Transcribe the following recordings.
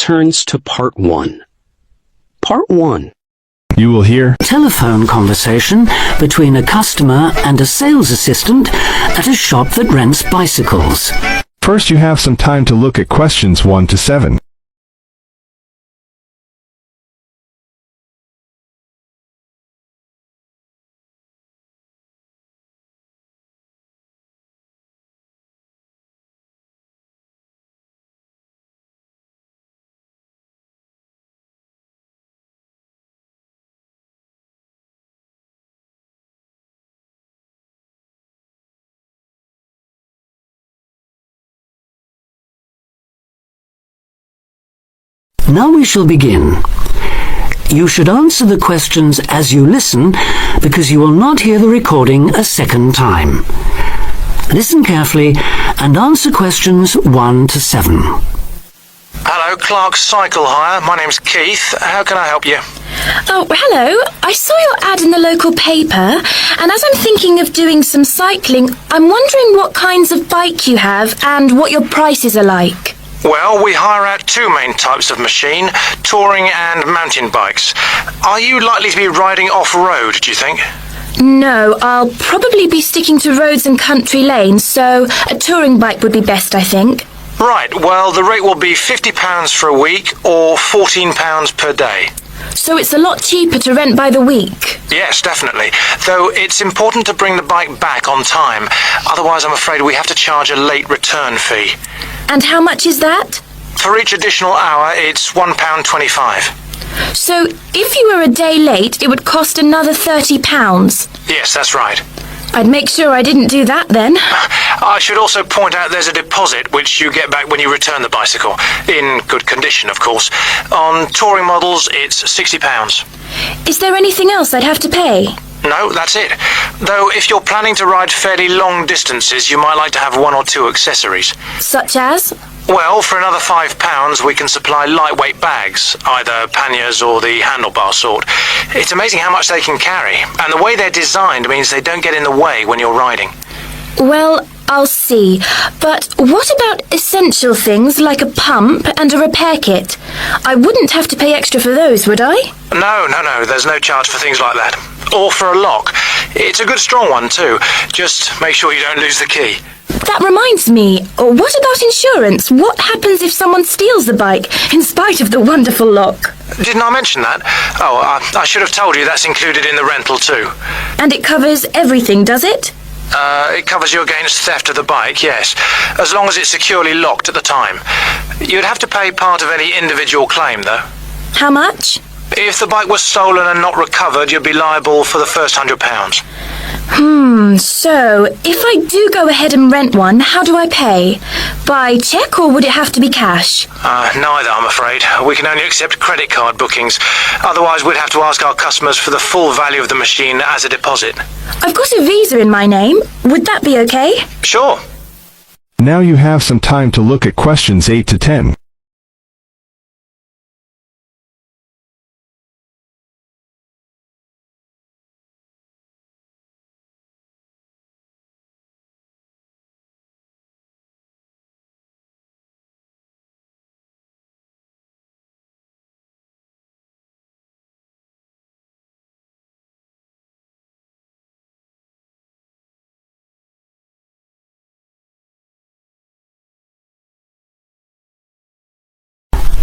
returns to Part 1. Part 1. You will hear telephone conversation between a customer and a sales assistant at a shop that rents bicycles. First, you have some time to look at questions 1 to 7. Now we shall begin. You should answer the questions as you listen, because you will not hear the recording a second time. Listen carefully and answer questions 1 to 7. Hello, Clark's Cycle Hire. My name's Keith. How can I help you? Oh, hello. I saw your ad in the local paper, and as I'm thinking of doing some cycling, I'm wondering what kinds of bike you have and what your prices are like. Well, we hire out two main types of machine, touring and mountain bikes. Are you likely to be riding off-road, do you think? No, I'll probably be sticking to roads and country lanes, so a touring bike would be best, I think. Right, well, the rate will be £50 for a week or £14 per day. So it's a lot cheaper to rent by the week? Yes, definitely. Though it's important to bring the bike back on time. Otherwise, I'm afraid we have to charge a late return fee. And how much is that? For each additional hour, it's £1.25. So if you were a day late, it would cost another £30? Yes, that's right. I'd make sure I didn't do that then. I should also point out there's a deposit which you get back when you return the bicycle. In good condition, of course. On touring models, it's £60. Is there anything else I'd have to pay? No, that's it. Though if you're planning to ride fairly long distances, you might like to have 1 or 2 accessories. Such as? Well, for another £5, we can supply lightweight bags, either panniers or the handlebar sort. It's amazing how much they can carry, and the way they're designed means they don't get in the way when you're riding. Well, I'll see. But what about essential things like a pump and a repair kit? I wouldn't have to pay extra for those, would I? No, there's no charge for things like that. Or for a lock. It's a good strong one too. Just make sure you don't lose the key. That reminds me, what about insurance? What happens if someone steals the bike, in spite of the wonderful lock? Didn't I mention that? Oh, I should have told you that's included in the rental too. And it covers everything, does it? It covers you against theft of the bike, yes, as long as it's securely locked at the time. You'd have to pay part of any individual claim, though. How much? If the bike was stolen and not recovered, you'd be liable for the first £100. So, if I do go ahead and rent one, how do I pay? By cheque or would it have to be cash? Neither, I'm afraid. We can only accept credit card bookings. Otherwise, we'd have to ask our customers for the full value of the machine as a deposit. I've got a Visa in my name. Would that be okay? Sure. Now you have some time to look at questions 8 to 10.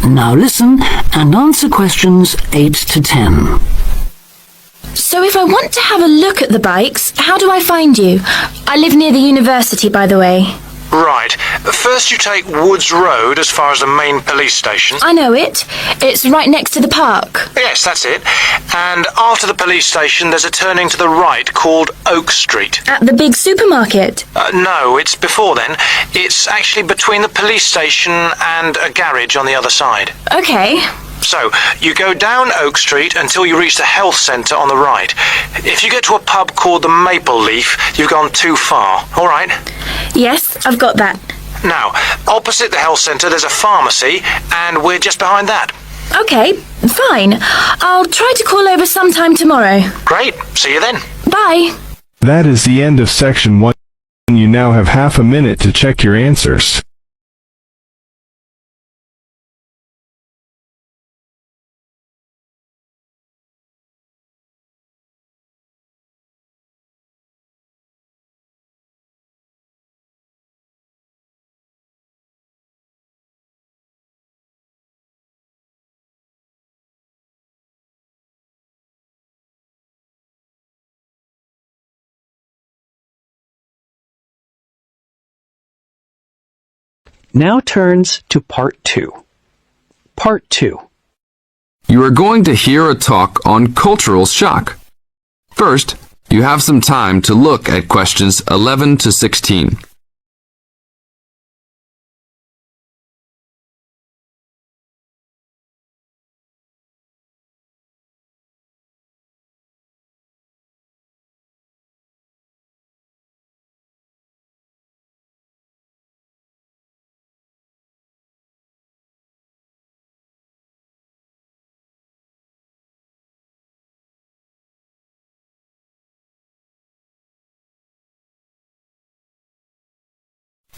Now listen and answer questions 8 to 10. So if I want to have a look at the bikes, how do I find you? I live near the university, by the way. Right. First you take Woods Road as far as the main police station. I know it. It's right next to the park. Yes, that's it. And after the police station, there's a turning to the right called Oak Street. At the big supermarket? No, it's before then. It's actually between the police station and a garage on the other side. Okay. So, you go down Oak Street until you reach the health centre on the right. If you get to a pub called the Maple Leaf, you've gone too far, all right? Yes, I've got that. Now, opposite the health centre there's a pharmacy, and we're just behind that. Okay, fine. I'll try to call over sometime tomorrow. Great, see you then. Bye. That is the end of section 1. You now have half a minute to check your answers. Now turns to Part 2. Part 2. You are going to hear a talk on cultural shock. First, you have some time to look at questions 11 to 16.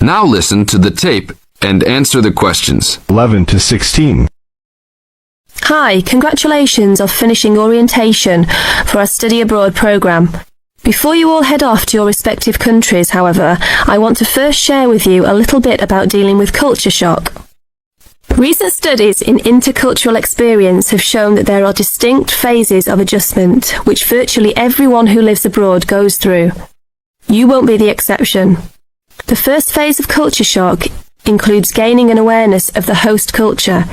Now listen to the tape and answer the questions. 11 to 16. Hi, congratulations on finishing orientation for our study abroad programme. Before you all head off to your respective countries, however, I want to first share with you a little bit about dealing with culture shock. Recent studies in intercultural experience have shown that there are distinct phases of adjustment which virtually everyone who lives abroad goes through. You won't be the exception. The first phase of culture shock includes gaining an awareness of the host culture,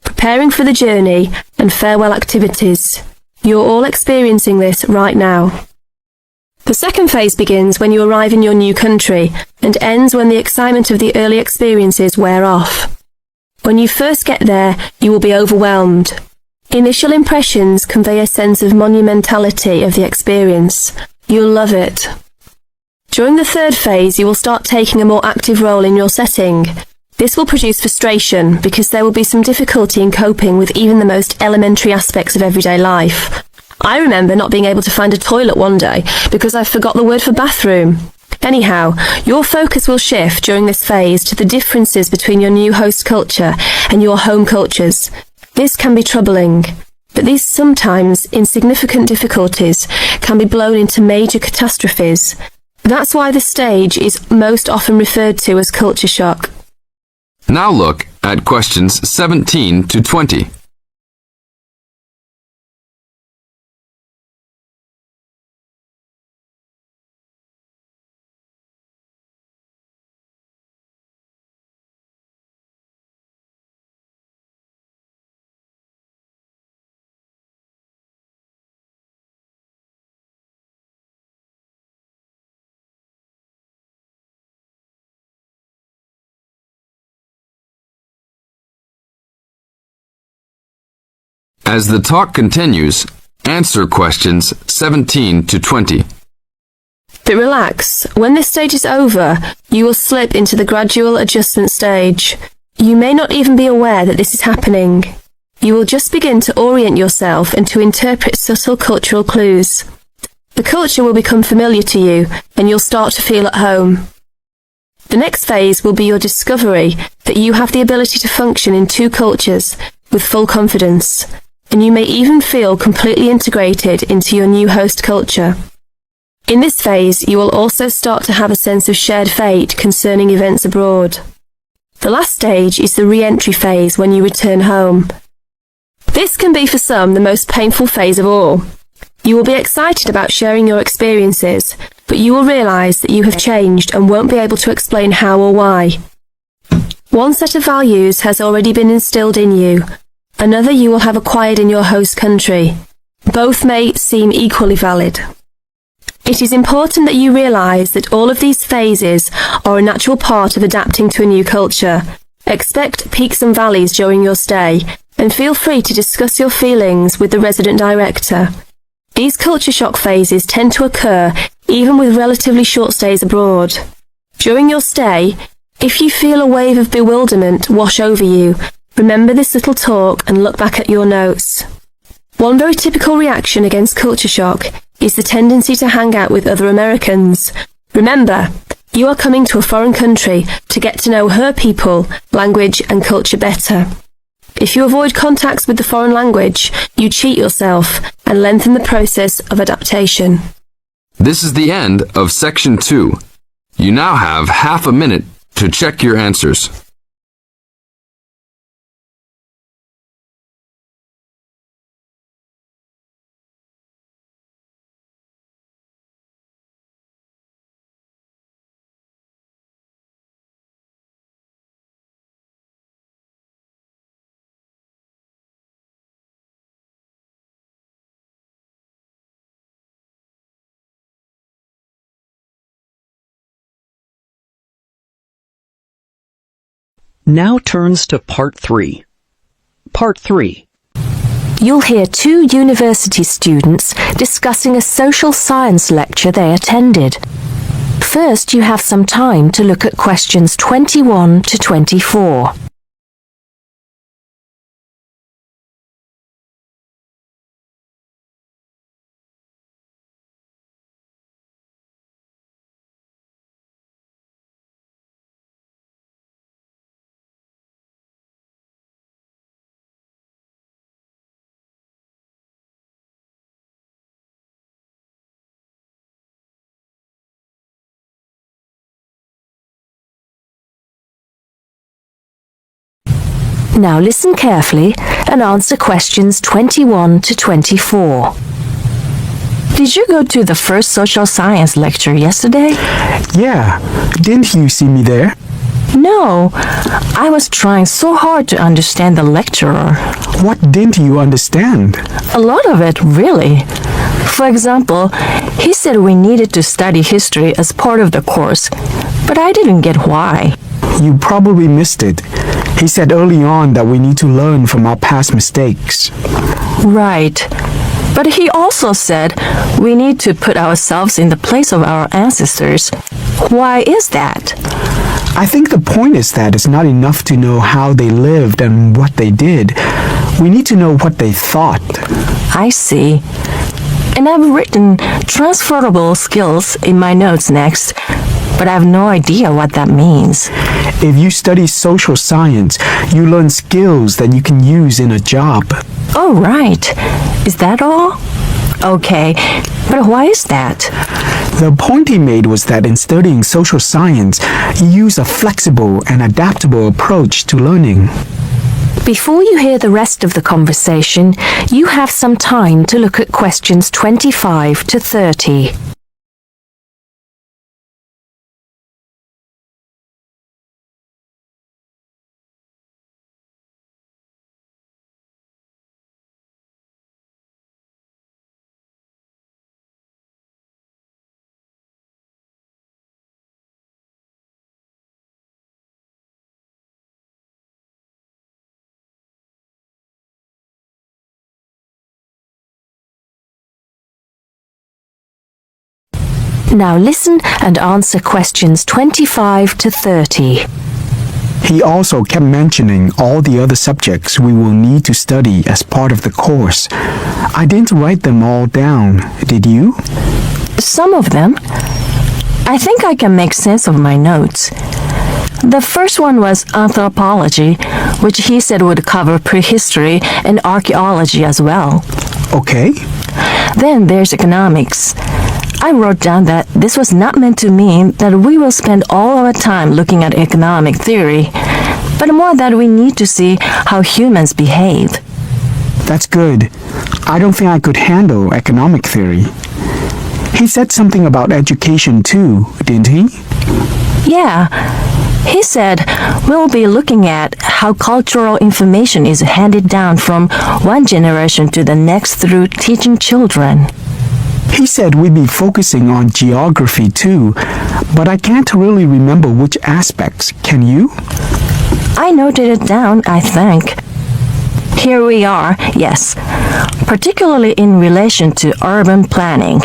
preparing for the journey, and farewell activities. You're all experiencing this right now. The second phase begins when you arrive in your new country and ends when the excitement of the early experiences wear off. When you first get there, you will be overwhelmed. Initial impressions convey a sense of monumentality of the experience. You'll love it. During the third phase, you will start taking a more active role in your setting. This will produce frustration because there will be some difficulty in coping with even the most elementary aspects of everyday life. I remember not being able to find a toilet one day because I forgot the word for bathroom. Anyhow, your focus will shift during this phase to the differences between your new host culture and your home cultures. This can be troubling, but these sometimes insignificant difficulties can be blown into major catastrophes. That's why this stage is most often referred to as culture shock. Now look at questions 17 to 20. As the talk continues, answer questions 17 to 20. But relax, when this stage is over, you will slip into the gradual adjustment stage. You may not even be aware that this is happening. You will just begin to orient yourself and to interpret subtle cultural clues. The culture will become familiar to you, and you'll start to feel at home. The next phase will be your discovery that you have the ability to function in two cultures with full confidence, and you may even feel completely integrated into your new host culture. In this phase, you will also start to have a sense of shared fate concerning events abroad. The last stage is the re-entry phase when you return home. This can be for some the most painful phase of all. You will be excited about sharing your experiences, but you will realise that you have changed and won't be able to explain how or why. One set of values has already been instilled in you. Another you will have acquired in your host country. Both may seem equally valid. It is important that you realise that all of these phases are a natural part of adapting to a new culture. Expect peaks and valleys during your stay, and feel free to discuss your feelings with the resident director. These culture shock phases tend to occur even with relatively short stays abroad. During your stay, if you feel a wave of bewilderment wash over you, remember this little talk and look back at your notes. One very typical reaction against culture shock is the tendency to hang out with other Americans. Remember, you are coming to a foreign country to get to know her people, language and culture better. If you avoid contacts with the foreign language, you cheat yourself and lengthen the process of adaptation. This is the end of Section 2. You now have half a minute to check your answers. Now turns to Part 3. Part 3. You'll hear two university students discussing a social science lecture they attended. First, you have some time to look at questions 21 to 24. Now listen carefully and answer questions 21 to 24. Did you go to the first social science lecture yesterday? Yeah, didn't you see me there? No, I was trying so hard to understand the lecturer. What didn't you understand? A lot of it, really. For example, he said we needed to study history as part of the course, but I didn't get why. You probably missed it. He said early on that we need to learn from our past mistakes. Right. But he also said we need to put ourselves in the place of our ancestors. Why is that? I think the point is that it's not enough to know how they lived and what they did. We need to know what they thought. I see. And I've written transferable skills in my notes next, but I have no idea what that means. If you study social science, you learn skills that you can use in a job. Oh, right. Is that all? Okay, but why is that? The point he made was that in studying social science, you use a flexible and adaptable approach to learning. Before you hear the rest of the conversation, you have some time to look at questions 25 to 30. Now listen and answer questions 25 to 30. He also kept mentioning all the other subjects we will need to study as part of the course. I didn't write them all down, did you? Some of them. I think I can make sense of my notes. The first one was anthropology, which he said would cover prehistory and archaeology as well. Okay. Then there's economics. I wrote down that this was not meant to mean that we will spend all our time looking at economic theory, but more that we need to see how humans behave. That's good. I don't think I could handle economic theory. He said something about education too, didn't he? Yeah. He said we'll be looking at how cultural information is handed down from one generation to the next through teaching children. He said we'd be focusing on geography too, but I can't really remember which aspects. Can you? I noted it down, I think. Here we are, yes, particularly in relation to urban planning.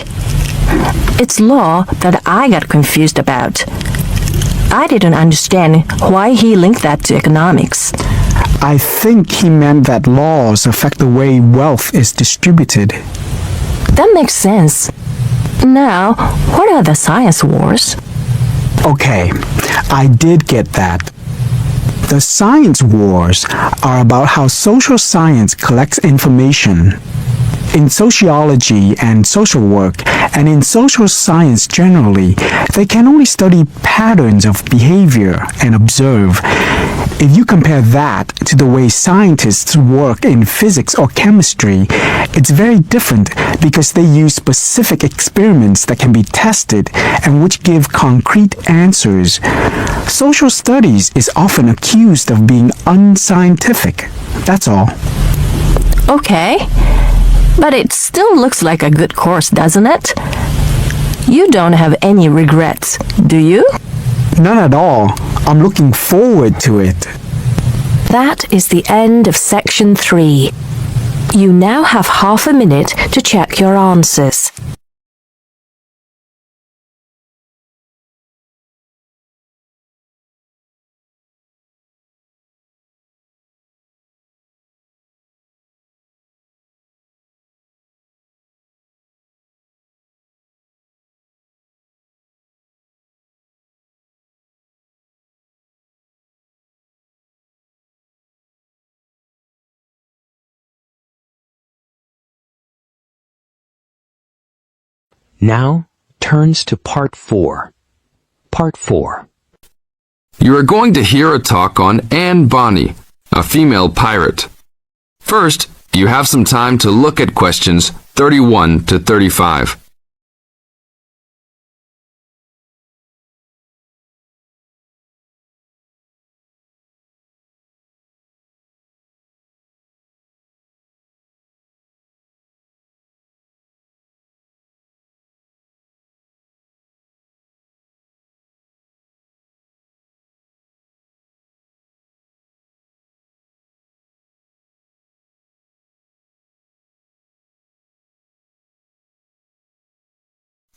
It's law that I got confused about. I didn't understand why he linked that to economics. I think he meant that laws affect the way wealth is distributed. That makes sense. Now, what are the science wars? Okay, I did get that. The science wars are about how social science collects information. In sociology and social work, and in social science generally, they can only study patterns of behavior and observe. If you compare that to the way scientists work in physics or chemistry, it's very different because they use specific experiments that can be tested and which give concrete answers. Social studies is often accused of being unscientific. That's all. Okay. But it still looks like a good course, doesn't it? You don't have any regrets, do you? None at all. I'm looking forward to it. That is the end of section 3. You now have half a minute to check your answers. Now turns to Part 4. Part 4. You are going to hear a talk on Anne Bonny, a female pirate. First, you have some time to look at questions 31 to 35.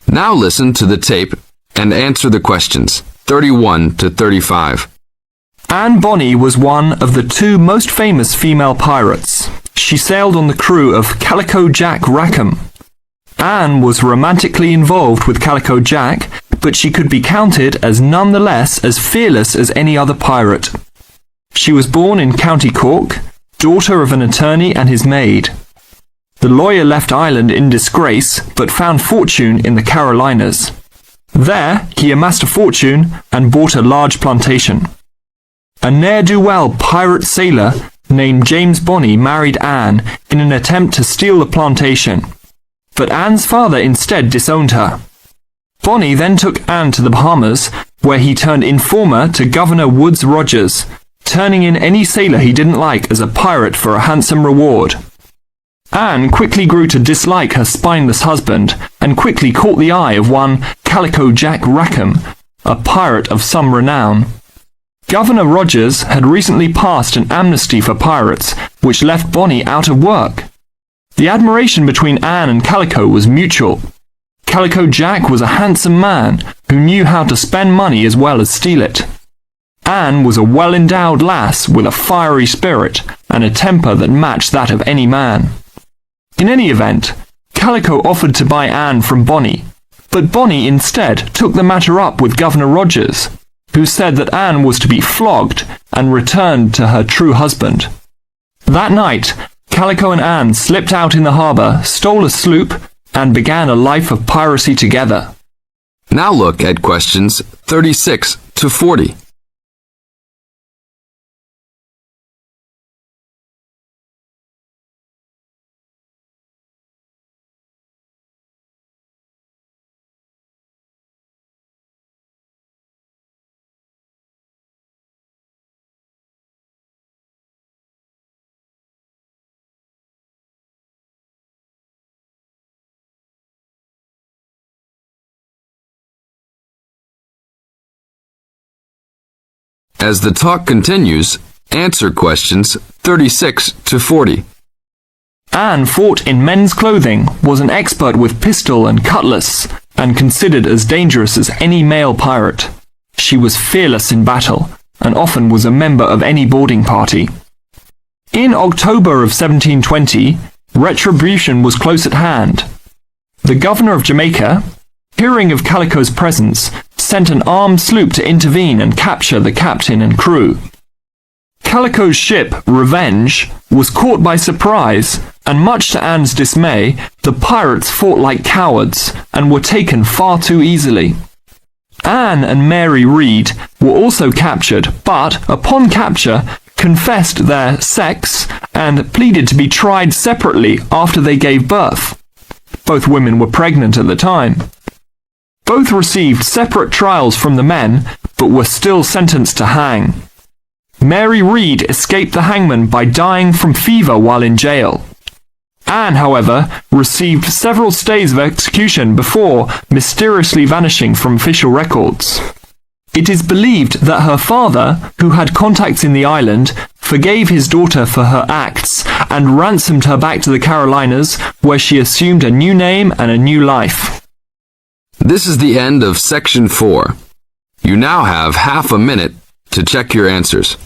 Now listen to the tape and answer the questions 31 to 35. Anne Bonny was one of the 2 most famous female pirates. She sailed on the crew of Calico Jack Rackham. Anne was romantically involved with Calico Jack, but she could be counted as nonetheless as fearless as any other pirate. She was born in County Cork, daughter of an attorney and his maid. The lawyer left Ireland in disgrace, but found fortune in the Carolinas. There, he amassed a fortune and bought a large plantation. A ne'er-do-well pirate sailor named James Bonny married Anne in an attempt to steal the plantation, but Anne's father instead disowned her. Bonny then took Anne to the Bahamas, where he turned informer to Governor Woodes Rogers, turning in any sailor he didn't like as a pirate for a handsome reward. Anne quickly grew to dislike her spineless husband and quickly caught the eye of one Calico Jack Rackham, a pirate of some renown. Governor Rogers had recently passed an amnesty for pirates, which left Bonny out of work. The admiration between Anne and Calico was mutual. Calico Jack was a handsome man who knew how to spend money as well as steal it. Anne was a well-endowed lass with a fiery spirit and a temper that matched that of any man. In any event, Calico offered to buy Anne from Bonny, but Bonny instead took the matter up with Governor Rogers, who said that Anne was to be flogged and returned to her true husband. That night, Calico and Anne slipped out in the harbour, stole a sloop, and began a life of piracy together. Now look at questions 36 to 40. As the talk continues, answer questions 36 to 40. Anne fought in men's clothing, was an expert with pistol and cutlass, and considered as dangerous as any male pirate. She was fearless in battle, and often was a member of any boarding party. In October of 1720, retribution was close at hand. The governor of Jamaica, hearing of Calico's presence, sent an armed sloop to intervene and capture the captain and crew. Calico's ship, Revenge, was caught by surprise, and much to Anne's dismay, the pirates fought like cowards and were taken far too easily. Anne and Mary Read were also captured, but, upon capture, confessed their sex and pleaded to be tried separately after they gave birth. Both women were pregnant at the time. Both received separate trials from the men, but were still sentenced to hang. Mary Read escaped the hangman by dying from fever while in jail. Anne, however, received several stays of execution before mysteriously vanishing from official records. It is believed that her father, who had contacts in the island, forgave his daughter for her acts and ransomed her back to the Carolinas, where she assumed a new name and a new life. This is the end of Section 4. You now have half a minute to check your answers.